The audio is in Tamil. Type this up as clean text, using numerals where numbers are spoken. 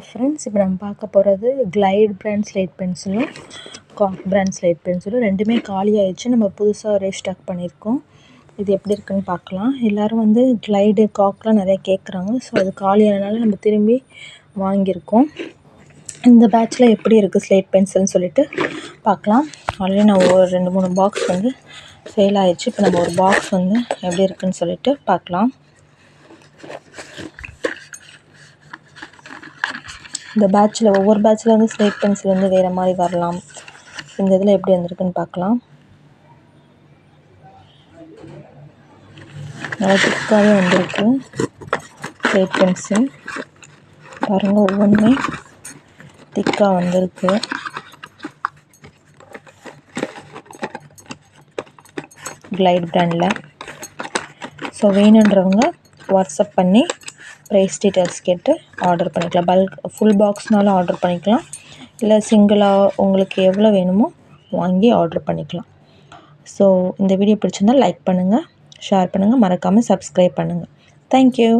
ஃப்ரெண்ட்ஸ், இப்போ நம்ம பார்க்க போகிறது கிளைட் பிராண்ட் ஸ்லேட் பென்சிலும் காக் பிராண்ட் ஸ்லேட் பென்சிலும் ரெண்டுமே காலி ஆயிடுச்சு. நம்ம புதுசாக ரீஸ்டாக் பண்ணியிருக்கோம். இது எப்படி இருக்குன்னு பார்க்கலாம். எல்லோரும் வந்து கிளைடு காக்லாம் நிறையா கேட்குறாங்க. ஸோ அது காலியானனால நம்ம திரும்பி வாங்கியிருக்கோம். இந்த பேட்சில் எப்படி இருக்குது ஸ்லேட் பென்சில்னு சொல்லிட்டு பார்க்கலாம். ஆல்ரெடி நான் ஒரு 2-3 பாக்ஸ் வந்து சேல் ஆயிடுச்சு. இப்போ நம்ம ஒரு பாக்ஸ் வந்து எப்படி இருக்குன்னு சொல்லிட்டு பார்க்கலாம். இந்த பேட்சில் ஒவ்வொரு பேட்சில் வந்து ஸ்லேட் பென்சில் வந்து வேறு மாதிரி வரலாம். இந்த இதில் எப்படி வந்திருக்குன்னு பார்க்கலாம். நல்லா திக்காகவே வந்திருக்கு ஸ்லேட் பென்சில். பாருங்கள், ஒவ்வொன்றுமே திக்காக வந்திருக்கு. கிளைட் பிராண்டில். ஸோ வேணுன்றவங்க வாட்ஸ்அப் பண்ணி ப்ரைஸ் டீட்டெயில்ஸ் கேட்டு ஆர்டர் பண்ணிக்கலாம். பல்க் ஃபுல் பாக்ஸ்னாலும் ஆர்டர் பண்ணிக்கலாம். இல்லை சிங்கிளாக உங்களுக்கு எவ்வளோ வேணுமோ வாங்கி ஆர்டர் பண்ணிக்கலாம். ஸோ இந்த வீடியோ பிடிச்சிருந்தால் லைக் பண்ணுங்கள், ஷேர் பண்ணுங்கள், மறக்காமல் சப்ஸ்கிரைப் பண்ணுங்கள். தேங்க்யூ.